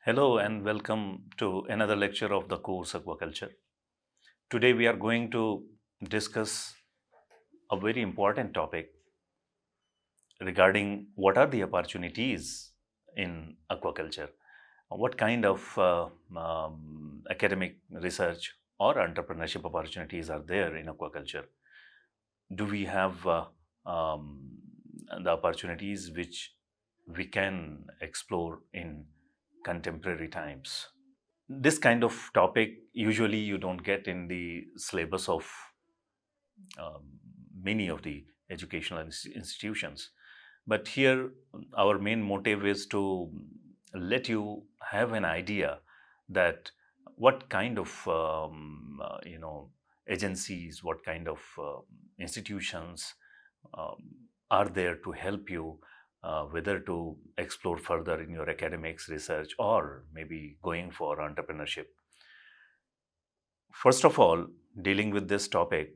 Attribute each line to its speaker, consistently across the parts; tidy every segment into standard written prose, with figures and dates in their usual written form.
Speaker 1: Hello and welcome to another lecture of the course Aquaculture. Today we are going to discuss a very important topic regarding what are the opportunities in aquaculture, what kind of academic research or entrepreneurship opportunities are there in aquaculture. Do we have the opportunities which we can explore in contemporary times? This kind of topic usually you don't get in the syllabus of um, many of the educational institutions. But here, our main motive is to let you have an idea that what kind of agencies, what kind of institutions um, are there to help you, whether to explore further in your academics, research, or maybe going for entrepreneurship. First of all, dealing with this topic,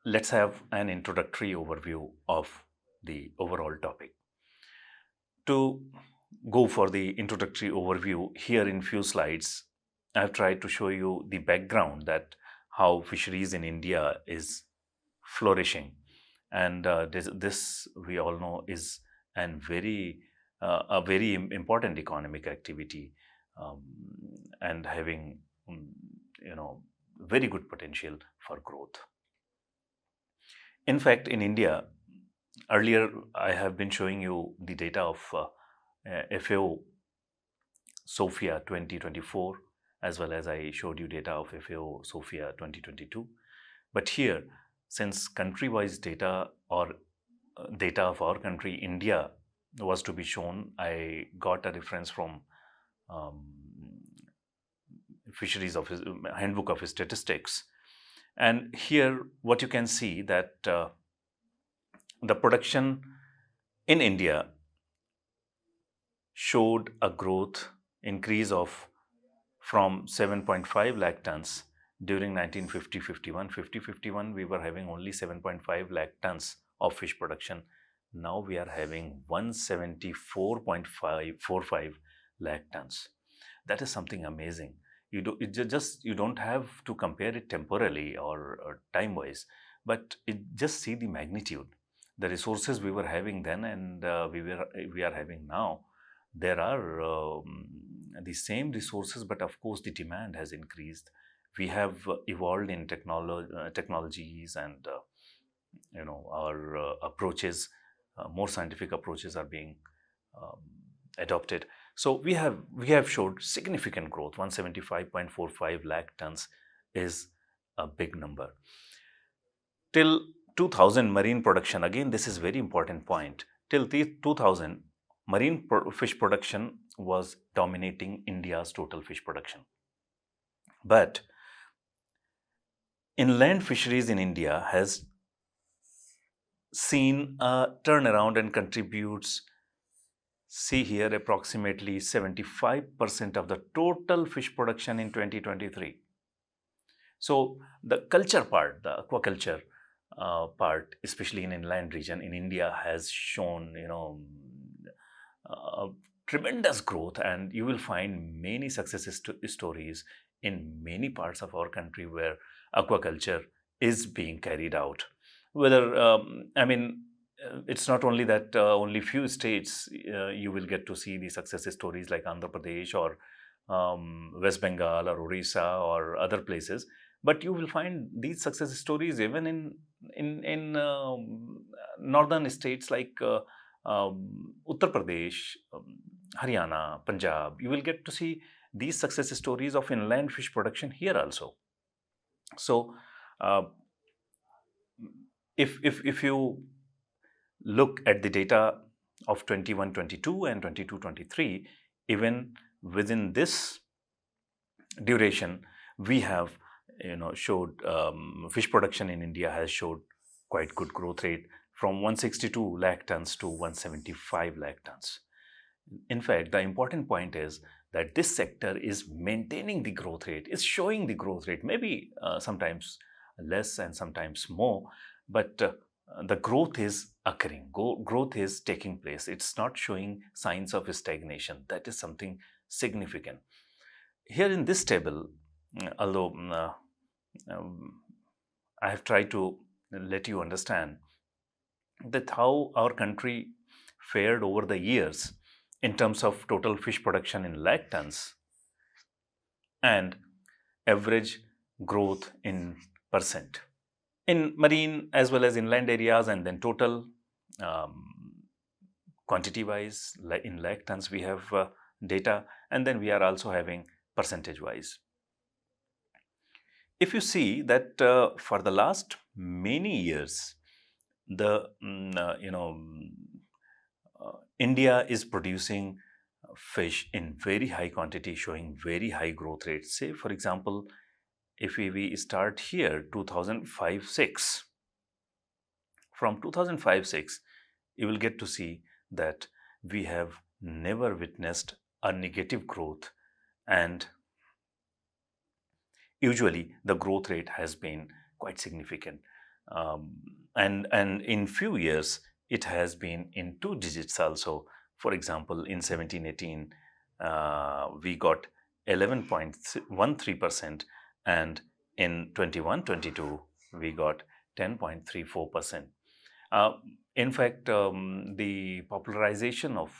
Speaker 1: let's have an introductory overview of the overall topic. To go for the introductory overview, here in few slides, I've tried to show you the background that how fisheries in India is flourishing. And this, we all know, is a very important economic activity, um, and having very good potential for growth. In fact, in India, earlier I have been showing you the data of FAO Sophia 2024, as well as I showed you data of FAO Sophia 2022. But here, since country-wise data or data of our country, India, was to be shown, I got a reference from um, Fisheries of Handbook of Statistics. And here, what you can see that the production in India showed a growth increase of from 7.5 lakh tons during 1950-51. 50-51, we were having only 7.5 lakh tons of fish production. Now we are having 174.545 lakh tons. That is something amazing. You don't have to compare it temporally or time wise, but just see the magnitude, the resources we were having then and we are having now. There are the same resources, but of course the demand has increased. We have evolved in technologies, and our approaches, more scientific approaches are being um, adopted. So we have showed significant growth. 175.45 lakh tons is a big number. Till 2000, marine production, again this is very important point. Till 2000, fish production was dominating India's total fish production. But inland fisheries in India has seen a turnaround and contributes, see here, approximately 75% of the total fish production in 2023. So the culture part, the aquaculture part, especially in inland region in India, has shown tremendous growth, and you will find many stories in many parts of our country where aquaculture is being carried out. Whether it's not only that only few states you will get to see the success stories like Andhra Pradesh or West Bengal or Orissa or other places, but you will find these success stories even in northern states like Uttar Pradesh, Haryana, Punjab. You will get to see these success stories of inland fish production here also. So, uh, if you look at the data of 21-22 and 22-23, even within this duration, we have showed fish production in India has showed quite good growth rate from 162 lakh tons to 175 lakh tons. In fact, the important point is that this sector is maintaining the growth rate, is showing the growth rate, maybe sometimes less and sometimes more, but the growth is occurring, growth is taking place. It's not showing signs of stagnation. That is something significant. Here in this table, although um, I have tried to let you understand that how our country fared over the years in terms of total fish production in lakh tons and average growth in percent in marine as well as inland areas, and then total quantity wise in lakh tons we have data, and then we are also having percentage wise. If you see that for the last many years, the India is producing fish in very high quantity, showing very high growth rates. Say, for example, if we start here 2005-6, from 2005-6, you will get to see that we have never witnessed a negative growth, and usually the growth rate has been quite significant. And in few years, it has been in 2 digits also. For example, in 17-18, we got 11.13%, and in 21-22, we got 10.34%. In fact, the popularization of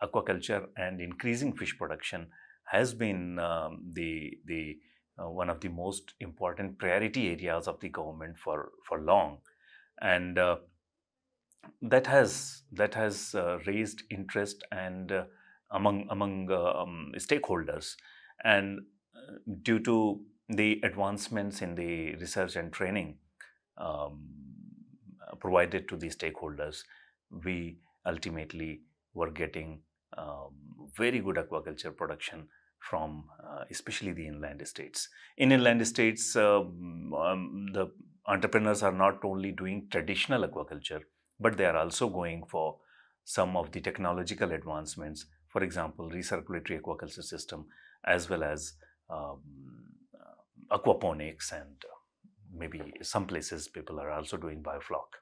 Speaker 1: aquaculture and increasing fish production has been the one of the most important priority areas of the government for long, and that has raised interest and among stakeholders, and due to the advancements in the research and training um, provided to the stakeholders, we ultimately were getting very good aquaculture production from especially the inland states. In inland states, the entrepreneurs are not only doing traditional aquaculture, but they are also going for some of the technological advancements, for example, recirculatory aquaculture system, as well as um, aquaponics, and maybe some places people are also doing biofloc.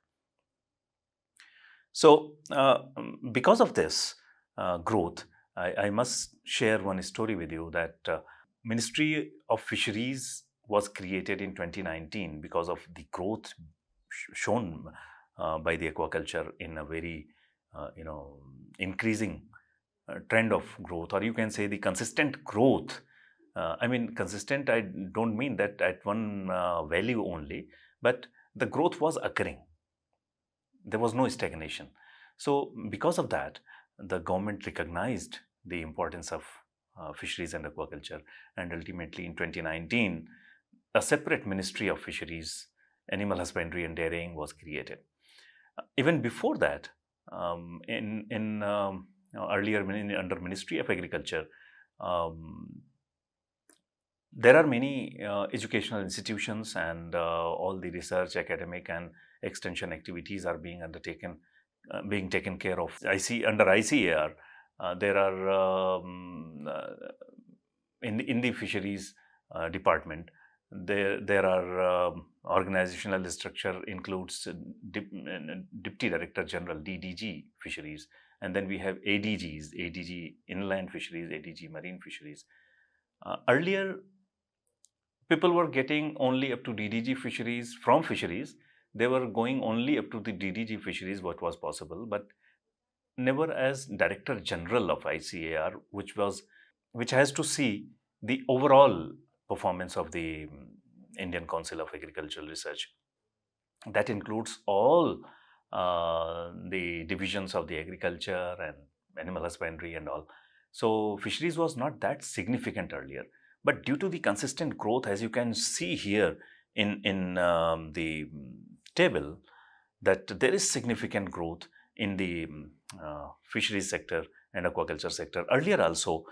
Speaker 1: So, because of this growth, I must share one story with you that Ministry of Fisheries was created in 2019 because of the growth shown by the aquaculture in a very, increasing trend of growth, or you can say the consistent growth. I mean, consistent, I don't mean that at one value only, but the growth was occurring. There was no stagnation. So, because of that, the government recognized the importance of fisheries and aquaculture, and ultimately in 2019, a separate Ministry of Fisheries, Animal Husbandry and Dairying was created. Even before that, in earlier under Ministry of Agriculture, there are many educational institutions, and all the research, academic, and extension activities are being undertaken, being taken care of. I see under ICAR, there are in the fisheries department. There are organizational structure includes Deputy Director General (DDG) Fisheries, and then we have ADGs: ADG Inland Fisheries, ADG Marine Fisheries. Earlier, people were getting only up to DDG Fisheries from fisheries. They were going only up to the DDG Fisheries, what was possible, but never as Director General of ICAR, which has to see the overall performance of the Indian Council of Agricultural Research. That includes all the divisions of the agriculture and animal husbandry and all. So fisheries was not that significant earlier, but due to the consistent growth, as you can see here in the table, that there is significant growth in the fisheries sector and aquaculture sector. Earlier also,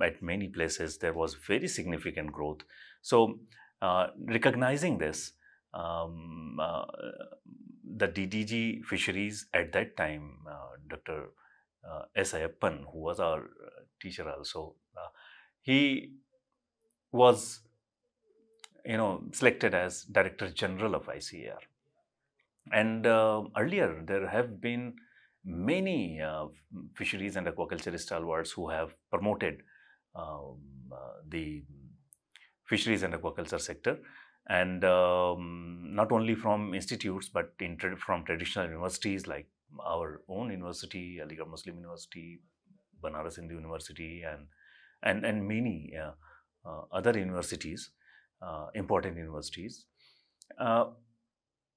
Speaker 1: at many places, there was very significant growth. So, recognizing this, the DDG Fisheries at that time, Dr. S. Ayappan, who was our teacher also, he was, selected as Director General of ICAR. And earlier, there have been many fisheries and aquaculture stalwarts who have promoted the fisheries and aquaculture sector, and not only from institutes but from traditional universities like our own university, Aligarh Muslim University, Banaras Hindu University, and many other universities, important universities. Uh,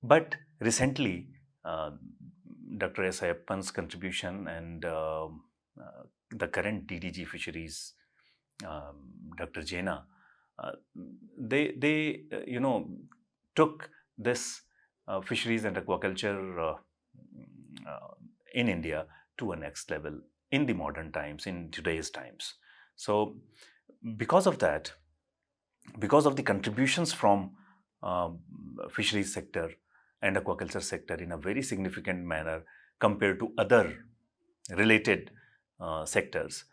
Speaker 1: but recently, uh, Dr. S. Ayappan's contribution and the current DDG Fisheries, Dr. Jaina, uh, they took this fisheries and aquaculture in India to a next level in the modern times, in today's times. So, because of that, because of the contributions from um, fisheries sector and aquaculture sector in a very significant manner compared to other related sectors,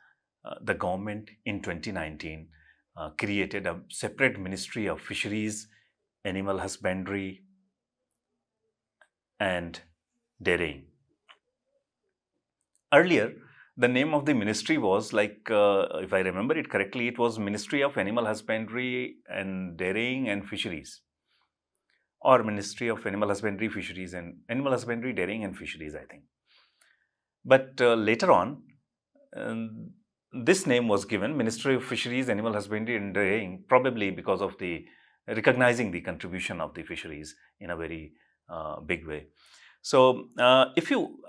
Speaker 1: the government in 2019 created a separate Ministry of Fisheries, Animal Husbandry, and Dairying. Earlier, the name of the ministry was like, if I remember it correctly, it was Ministry of Animal Husbandry and Dairying and Fisheries, or Ministry of Animal Husbandry, Fisheries, and Animal Husbandry, Dairying and Fisheries, I think. But later on, um, this name was given Ministry of Fisheries, Animal Husbandry and Dairying, probably because of the recognizing the contribution of the fisheries in a very big way. So, if you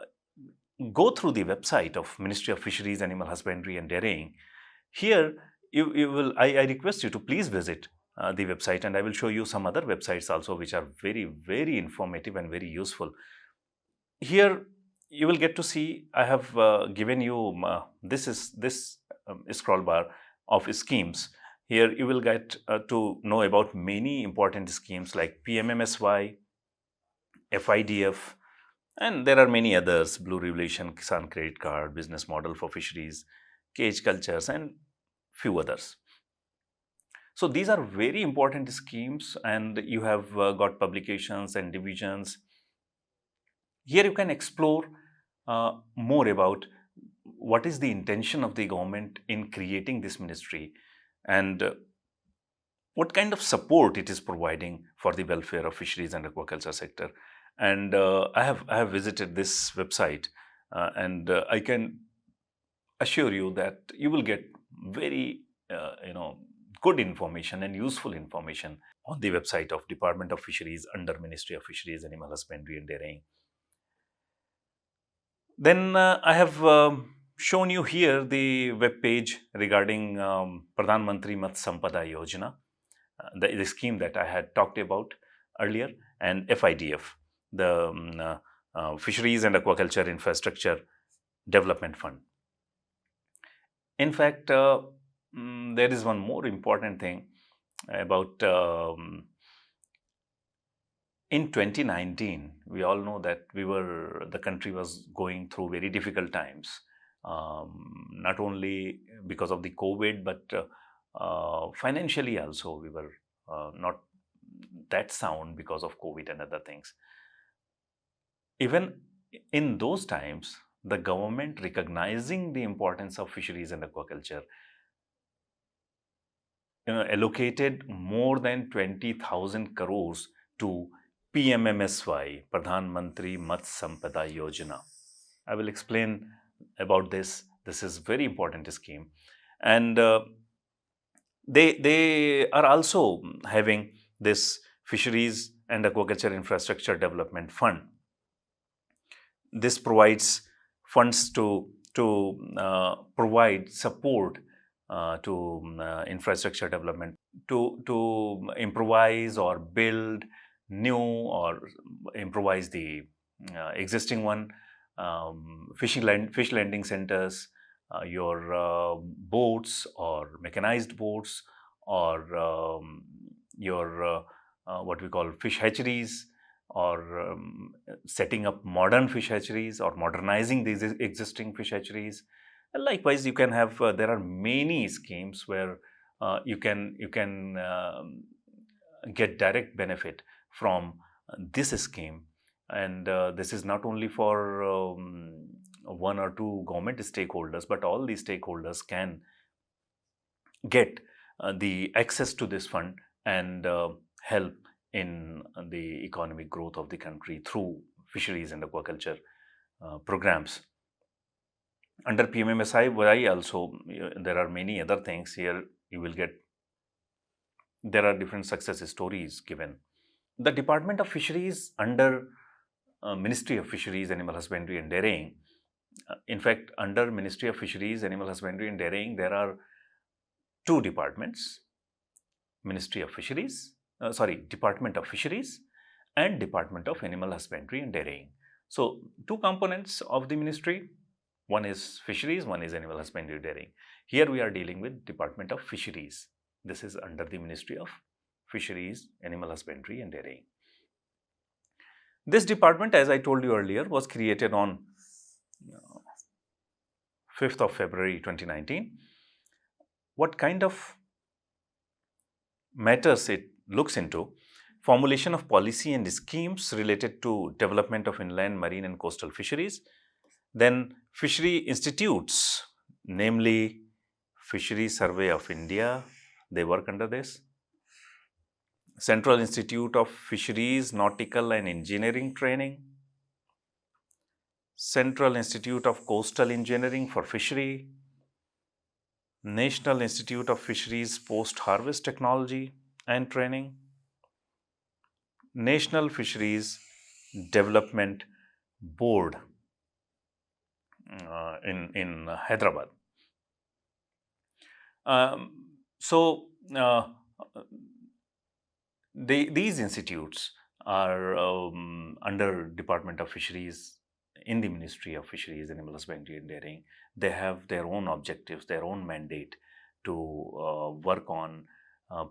Speaker 1: go through the website of Ministry of Fisheries, Animal Husbandry and Dairying, here you will, I request you to please visit the website, and I will show you some other websites also which are very, very informative and very useful. Here you will get to see, I have given you this scroll bar of schemes. Here you will get to know about many important schemes like PMMSY, FIDF, and there are many others: Blue Revolution, Kisan Credit Card, Business Model for Fisheries, Cage Cultures, and few others. So these are very important schemes, and you have got publications and divisions. Here you can explore more about what is the intention of the government in creating this ministry, and what kind of support it is providing for the welfare of fisheries and aquaculture sector. And I have visited this website, and I can assure you that you will get very good information and useful information on the website of Department of Fisheries under Ministry of Fisheries, Animal Husbandry and Dairying. Then I have shown you here the web page regarding Pradhan Mantri Matsya Sampada Yojana, the scheme that I had talked about earlier, and FIDF, the Fisheries and Aquaculture Infrastructure Development Fund. In fact, there is one more important thing about in 2019. We all know that the country was going through very difficult times, not only because of the COVID, but financially also we were not that sound because of COVID and other things. Even in those times, the government, recognizing the importance of fisheries and aquaculture, allocated more than 20,000 crores to PMMSY, Pradhan Mantri Matsya Sampada Yojana. I will explain about this. This is very important scheme, and they are also having this Fisheries and Aquaculture Infrastructure Development Fund. This provides funds to provide support to infrastructure development, to improvise or build new or improvise the existing one, fish landing centers, your boats or mechanized boats, or your what we call fish hatcheries, or setting up modern fish hatcheries or modernizing these existing fish hatcheries. And likewise, you can have there are many schemes where you can get direct benefit from this scheme, and this is not only for one or two government stakeholders, but all these stakeholders can get the access to this fund and help in the economic growth of the country through fisheries and aquaculture programs. Under PMMSY also, there are many other things here. You will get, there are different success stories given. The Department of Fisheries under Ministry of Fisheries, Animal Husbandry and Dairying. In fact, under Ministry of Fisheries, Animal Husbandry and Dairying, there are two departments: Ministry of Fisheries, Department of Fisheries and Department of Animal Husbandry and Dairying. So, two components of the ministry. One is Fisheries, one is Animal Husbandry and Dairying. Here we are dealing with Department of Fisheries. This is under the Ministry of Fisheries, Animal Husbandry and Dairying. This department, as I told you earlier, was created on 5th of February 2019. What kind of matters it looks into? Formulation of policy and schemes related to development of inland, marine and coastal fisheries. Then fishery institutes, namely Fishery Survey of India, they work under this. Central Institute of Fisheries, Nautical and Engineering Training. Central Institute of Coastal Engineering for Fishery. National Institute of Fisheries Post-Harvest Technology and Training. National Fisheries Development Board in Hyderabad. These institutes are under Department of Fisheries in the Ministry of Fisheries, Animal Husbandry and Dairying. They have their own objectives, their own mandate to work on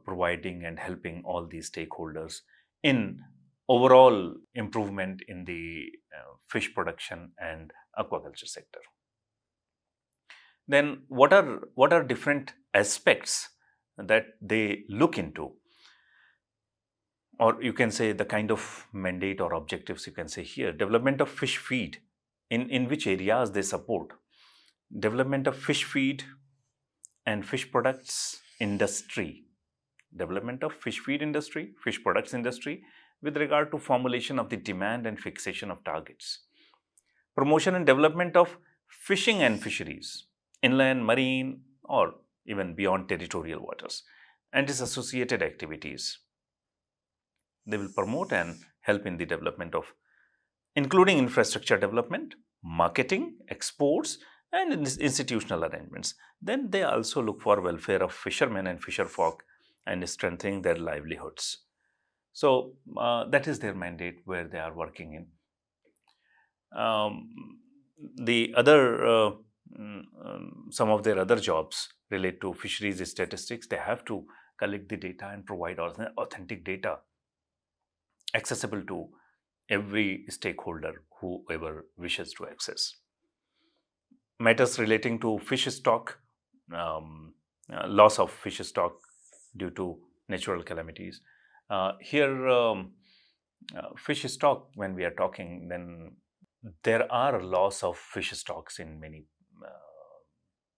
Speaker 1: providing and helping all these stakeholders in overall improvement in the fish production and aquaculture sector. Then what are different aspects that they look into? Or you can say the kind of mandate or objectives you can say here. Development of fish feed, in which areas they support. Development of fish feed and fish products industry. Development of fish feed industry, fish products industry with regard to formulation of the demand and fixation of targets. Promotion and development of fishing and fisheries, inland, marine or even beyond territorial waters, and its associated activities. They will promote and help in the development of, including infrastructure development, marketing, exports, and institutional arrangements. Then they also look for welfare of fishermen and fisherfolk and strengthening their livelihoods. So that is their mandate where they are working in. The other, some of their other jobs relate to fisheries statistics. They have to collect the data and provide authentic data accessible to every stakeholder, whoever wishes to access. Matters relating to fish stock, loss of fish stock due to natural calamities. Here, fish stock, when we are talking, then there are loss of fish stocks in many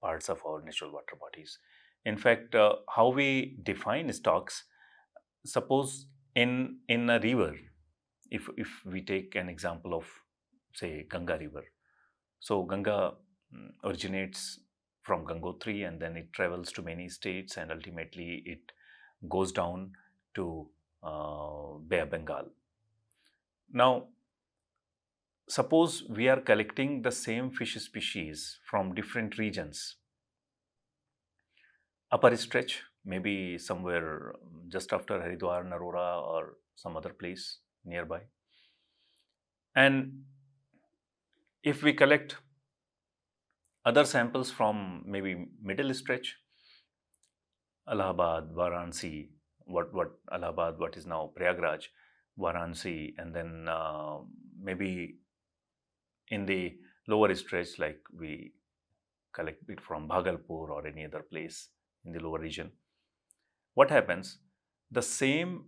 Speaker 1: parts of our natural water bodies. In fact, how we define stocks, suppose in a river, if we take an example of, say, Ganga river. So Ganga originates from Gangotri and then it travels to many states and ultimately it goes down to Bay of Bengal. Now, suppose we are collecting the same fish species from different regions. Upper stretch, maybe somewhere just after Haridwar, Narora or some other place nearby. And if we collect other samples from maybe middle stretch, Allahabad, Varanasi, what Allahabad, what is now Prayagraj, Varanasi, and then maybe in the lower stretch, like we collect it from Bhagalpur or any other place in the lower region. What happens? The same,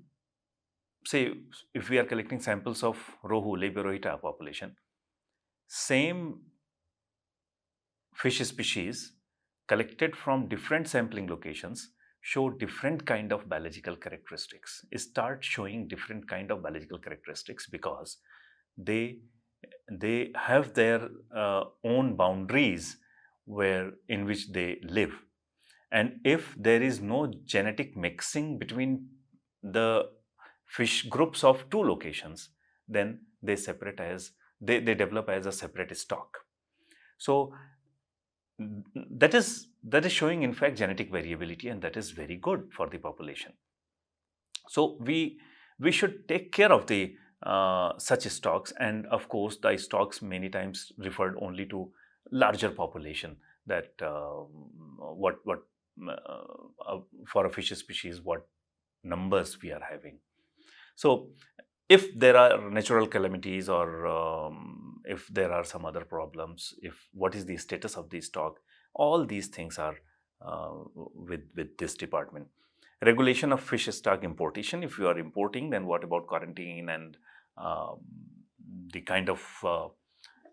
Speaker 1: say, if we are collecting samples of Rohu, Leberohita population, same fish species collected from different sampling locations show different kind of biological characteristics. Start showing different kind of biological characteristics because they they have their own boundaries where in which they live. And if there is no genetic mixing between the fish groups of two locations, then they separate as they develop as a separate stock. So that is showing in fact genetic variability, and that is very good for the population. So we should take care of the such stocks, and of course the stocks many times referred only to larger population, that what for a fish species what numbers we are having. So if there are natural calamities, or if there are some other problems, if what is the status of the stock, all these things are with this department. Regulation of fish stock importation. If you are importing, then what about quarantine and um, the kind of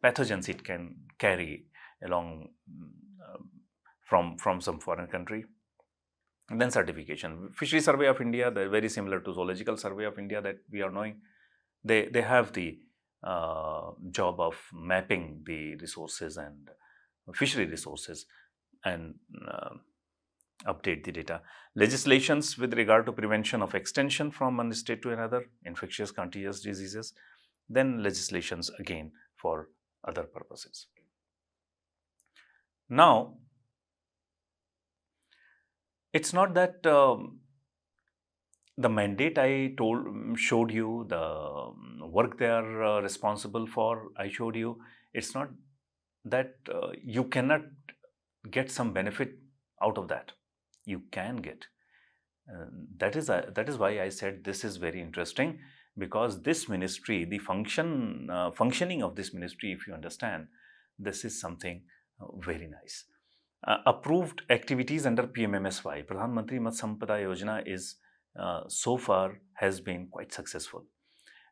Speaker 1: pathogens it can carry along from some foreign country. And then certification. Fishery Survey of India, they're very similar to Zoological Survey of India that we are knowing. They have the job of mapping the resources and fishery resources, and update the data. Legislations with regard to prevention of extension from one state to another, infectious contagious diseases, then legislations again for other purposes. Now, it's not that the mandate I showed you, the work they are responsible for, I showed you. It's not that you cannot get some benefit out of that. You can get. That is why I said this is very interesting, because this ministry, the functioning of this ministry, if you understand, this is something very nice. Approved activities under PMMSY, Pradhan Mantri Matsya Sampada Yojana, is so far has been quite successful.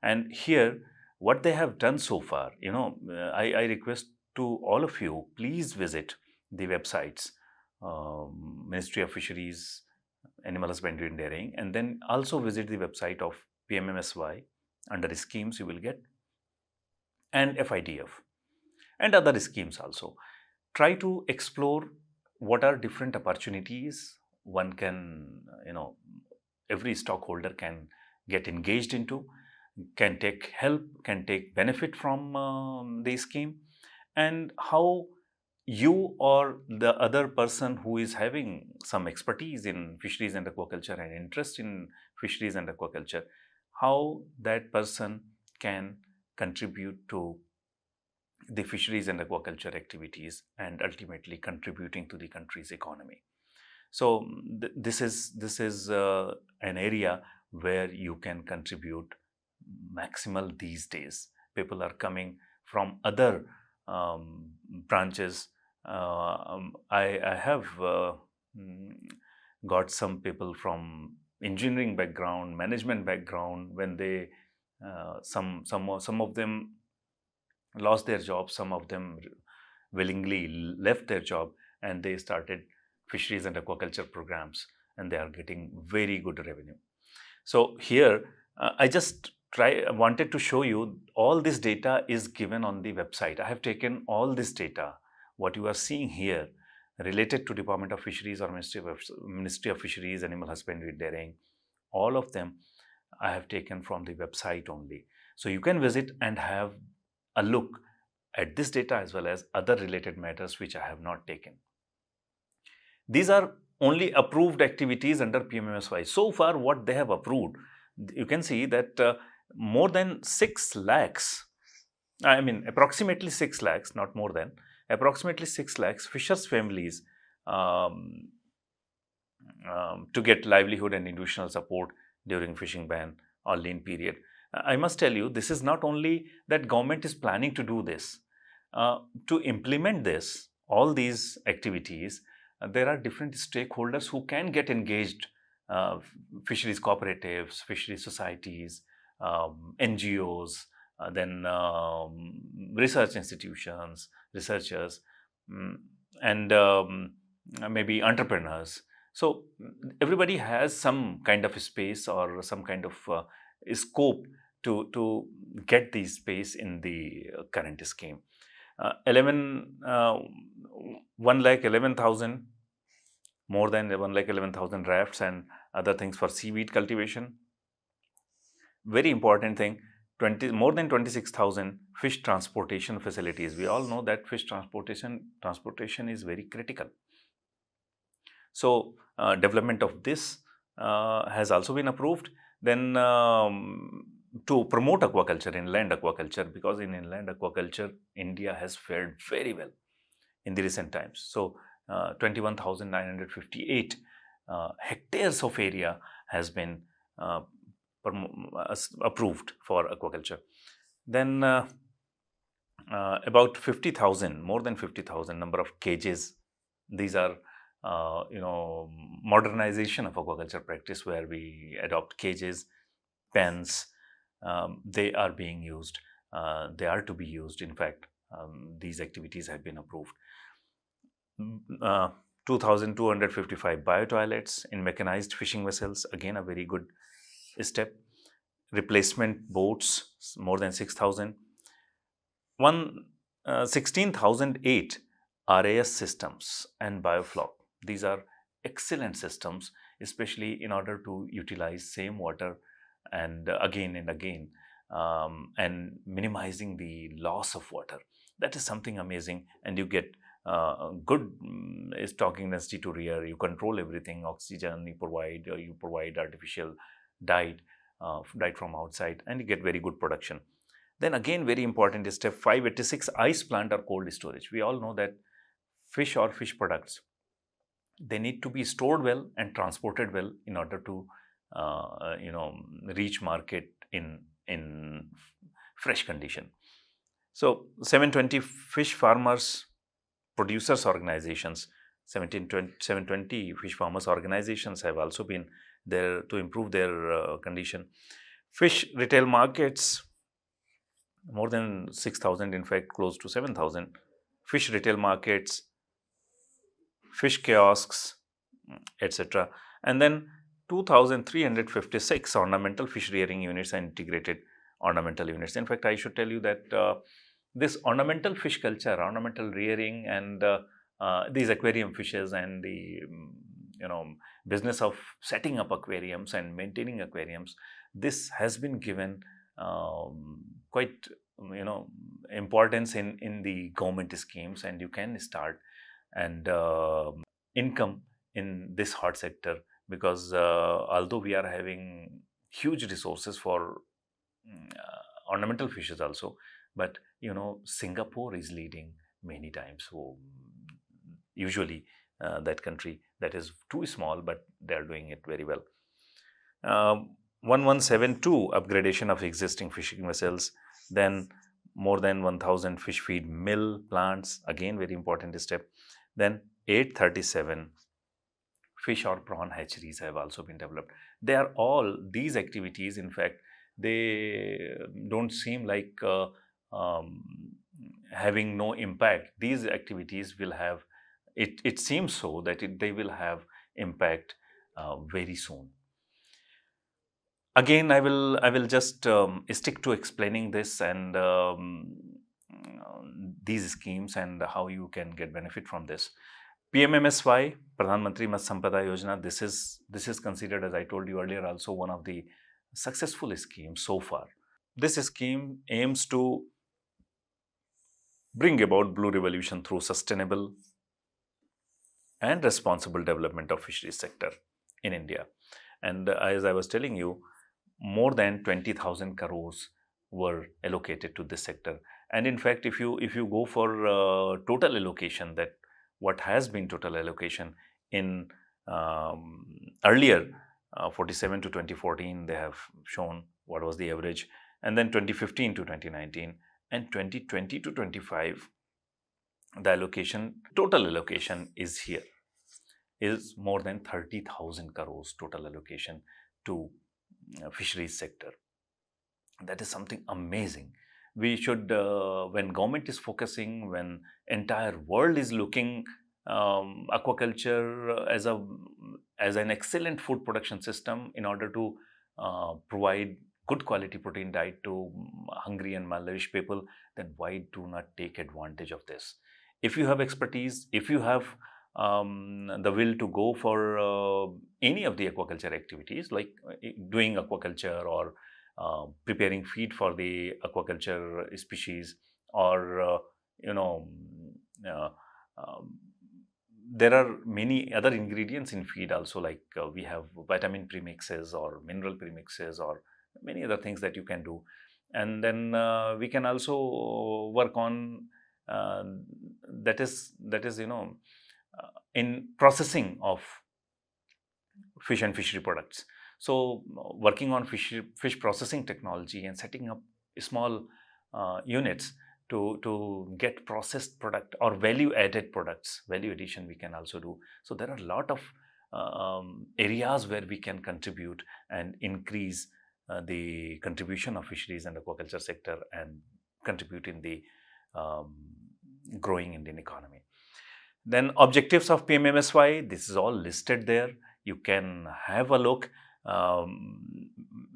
Speaker 1: And here, what they have done so far, I request to all of you, please visit the websites, Ministry of Fisheries, Animal Husbandry and Dairying, and then also visit the website of PMMSY. Under schemes you will get, and FIDF, and other schemes also. Try to explore what are different opportunities one can, every stockholder can get engaged into, can take help, can take benefit from the scheme, and how you or the other person who is having some expertise in fisheries and aquaculture and interest in fisheries and aquaculture, how that person can contribute to the fisheries and aquaculture activities and ultimately contributing to the country's economy. So this is an area where you can contribute maximal these days. People are coming from other branches. I have got some people from engineering background, management background. When they some of them lost their jobs, some of them willingly left their job, and they started fisheries and aquaculture programs, and they are getting very good revenue. So here I just wanted to show you all this data is given on the website. I have taken all this data, what you are seeing here, related to Department of Fisheries or Ministry of Fisheries, Animal Husbandry, Dairying, all of them I have taken from the website only. So you can visit and have a look at this data as well as other related matters which I have not taken. These are only approved activities under PMMSY. So far, what they have approved, you can see that more than 6 lakhs, approximately 6 lakhs, not more than, approximately 6 lakhs fishers' families to get livelihood and nutritional support during fishing ban or lean period. I must tell you, this is not only that government is planning to do this. To implement this, all these activities, there are different stakeholders who can get engaged, fisheries cooperatives, fisheries societies, NGOs, then research institutions, researchers, and maybe entrepreneurs. So everybody has some kind of space or some kind of scope to get the space in the current scheme. 11 1 lakh 11,000, more than 1 lakh 11,000 rafts and other things for seaweed cultivation. Very important thing, 20 more than 26,000 fish transportation facilities. We all know that fish transportation is very critical. So development of this has also been approved. Then to promote aquaculture, inland aquaculture, because in inland aquaculture, India has fared very well in the recent times. So 21,958 hectares of area has been uh, approved for aquaculture. Then about 50,000, more than 50,000 number of cages. These are, modernization of aquaculture practice where we adopt cages, pens. They are being used. They are to be used. In fact, these activities have been approved. Uh, 2,255 bio-toilets in mechanized fishing vessels. Again, a very good step. Replacement boats, more than 6,000. 16,008 RAS systems and biofloc. These are excellent systems, especially in order to utilize same water and again, and minimizing the loss of water. That is something amazing, and you get good stocking density to rear. You control everything, oxygen you provide artificial diet, diet from outside, and you get very good production. Then again, very important is step 586, ice plant or cold storage. We all know that fish or fish products, they need to be stored well and transported well in order to reach market in fresh condition. So 720 fish farmers producers organizations, 720 fish farmers organizations have also been there to improve their condition. Fish retail markets, more than 6,000, in fact, close to 7,000. Fish retail markets, fish kiosks, etc. And then 2,356 ornamental fish rearing units and integrated ornamental units. In fact, I should tell you that this ornamental fish culture, ornamental rearing, and these aquarium fishes, and the business of setting up aquariums and maintaining aquariums, this has been given quite importance in the government schemes, and you can start and income in this hot sector, because although we are having huge resources for ornamental fishes also, but Singapore is leading many times. So usually that country that is too small, but they are doing it very well. 1172 upgradation of existing fishing vessels. Then more than 1,000 fish feed mill plants, again very important step. Then 837 fish or prawn hatcheries have also been developed. They are all these activities, in fact, they don't seem like having no impact. These activities will have, it seems so that they will have impact very soon. Again, I will just stick to explaining this and these schemes and how you can get benefit from this. PMMSY, Pradhan Mantri Matsya Sampada Yojana, this is considered, as I told you earlier, also one of the successful schemes so far. This scheme aims to bring about blue revolution through sustainable and responsible development of fisheries sector in India. And as I was telling you, more than 20,000 crores were allocated to this sector. And in fact, if you go for total allocation, that what has been total allocation in earlier 47 to 2014, they have shown what was the average, and then 2015 to 2019 and 2020 to 25, the allocation, total allocation is here, is more than 30,000 crores total allocation to fisheries sector. That is something amazing. We should, when government is focusing, when entire world is looking aquaculture as an excellent food production system in order to provide good quality protein diet to hungry and malnourished people, then why do not take advantage of this? If you have expertise, if you have the will to go for any of the aquaculture activities, like doing aquaculture or preparing feed for the aquaculture species, or you know, uh, um, there are many other ingredients in feed also, like we have vitamin premixes or mineral premixes or many other things that you can do. And then we can also work on uh, that is in processing of fish and fishery products. So working on fish processing technology and setting up small units to get processed product or value added products, value addition we can also do. So there are a lot of areas where we can contribute and increase the contribution of fisheries and aquaculture sector and contribute in the um, growing Indian economy. Then objectives of PMMSY, this is all listed there. You can have a look.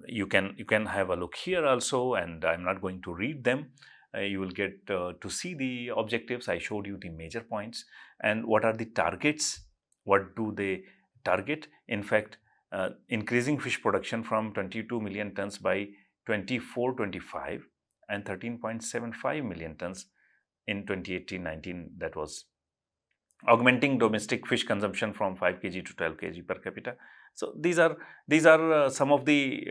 Speaker 1: You can have a look here also, and I'm not going to read them. You will get to see the objectives. I showed you the major points and what are the targets. What do they target? In fact, increasing fish production from 22 million tons by 24-25 and 13.75 million tons in 2018-19. That was augmenting domestic fish consumption from 5 kg to 12 kg per capita. So these are some of the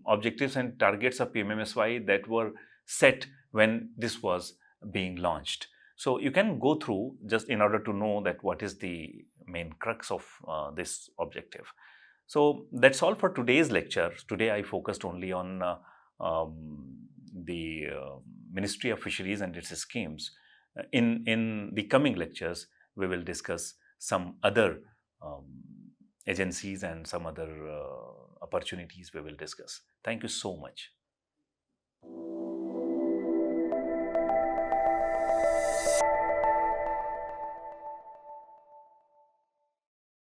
Speaker 1: objectives and targets of PMMSY that were set when this was being launched. So you can go through just in order to know that what is the main crux of this objective. So that's all for today's lecture. Today I focused only on the Ministry of Fisheries and its schemes. In the coming lectures, we will discuss some other um, agencies and some other opportunities we will discuss. Thank you so much.